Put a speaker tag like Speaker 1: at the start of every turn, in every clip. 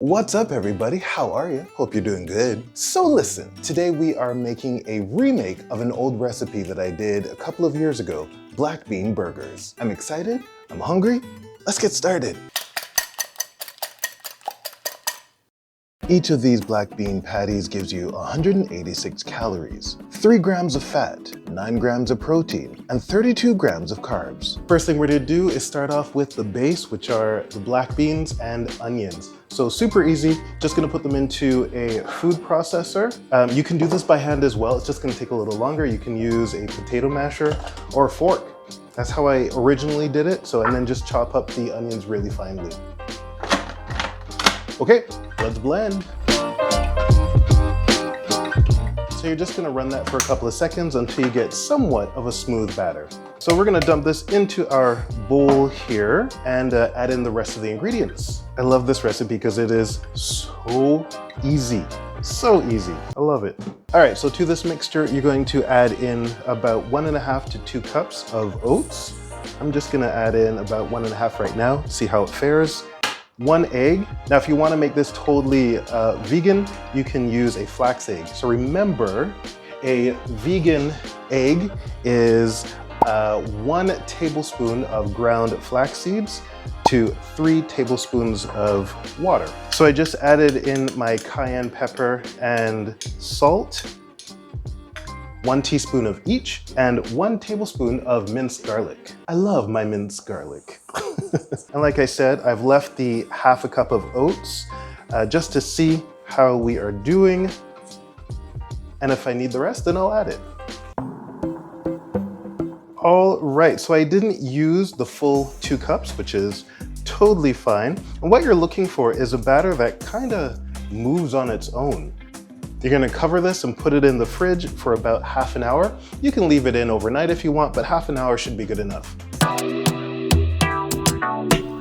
Speaker 1: What's up everybody? How are you? Hope you're doing good. So listen, today we are making a remake of an old recipe that I did a couple of years ago, black bean burgers. I'm excited, I'm hungry, let's get started. Each of these black bean patties gives you 186 calories, 3 grams of fat, 9 grams of protein, and 32 grams of carbs. First thing we're gonna do is start off with the base, which are the black beans and onions. So super easy, just gonna put them into a food processor. You can do this by hand as well, it's just gonna take a little longer. You can use a potato masher or a fork. That's how I originally did it, and then just chop up the onions really finely. Okay, let's blend. So you're just gonna run that for a couple of seconds until you get somewhat of a smooth batter. So we're gonna dump this into our bowl here and add in the rest of the ingredients. I love this recipe because it is so easy. So easy, I love it. All right, so to this mixture, you're going to add in about 1.5 to 2 cups of oats. I'm just gonna add in about 1.5 right now, see how it fares. 1 egg. Now, if you want to make this totally vegan, you can use a flax egg. So remember, a vegan egg is 1 tablespoon of ground flax seeds to 3 tablespoons of water. So I just added in my cayenne pepper and salt, 1 teaspoon of each, and 1 tablespoon of minced garlic. I love my minced garlic. And like I said, I've left the 1/2 cup of oats just to see how we are doing. And if I need the rest, then I'll add it. All right, so I didn't use the full 2 cups, which is totally fine. And what you're looking for is a batter that kind of moves on its own. You're gonna cover this and put it in the fridge for about half an hour. You can leave it in overnight if you want, but half an hour should be good enough.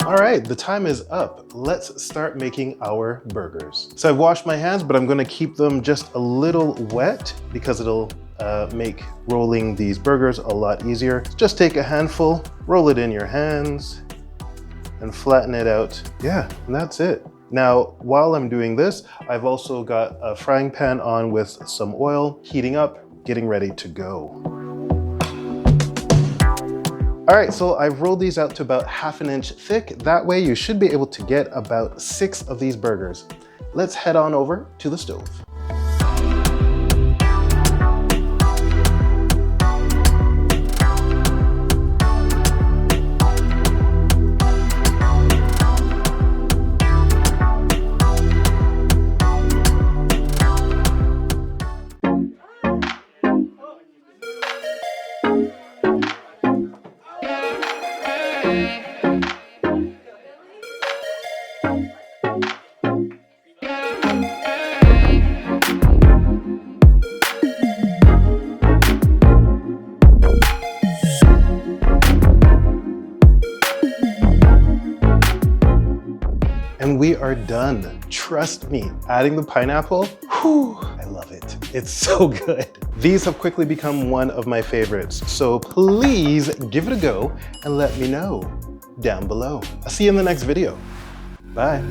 Speaker 1: All right, the time is up. Let's start making our burgers. So I've washed my hands, but I'm gonna keep them just a little wet because it'll make rolling these burgers a lot easier. Just take a handful, roll it in your hands, and flatten it out. Yeah, and that's it. Now, while I'm doing this, I've also got a frying pan on with some oil, heating up, getting ready to go. All right, so I've rolled these out to about 1/2 inch thick. That way you should be able to get about 6 of these burgers. Let's head on over to the stove. And we are done. Trust me, adding the pineapple, whew, I love it. It's so good. These have quickly become one of my favorites, so please give it a go and let me know down below. I'll see you in the next video. Bye.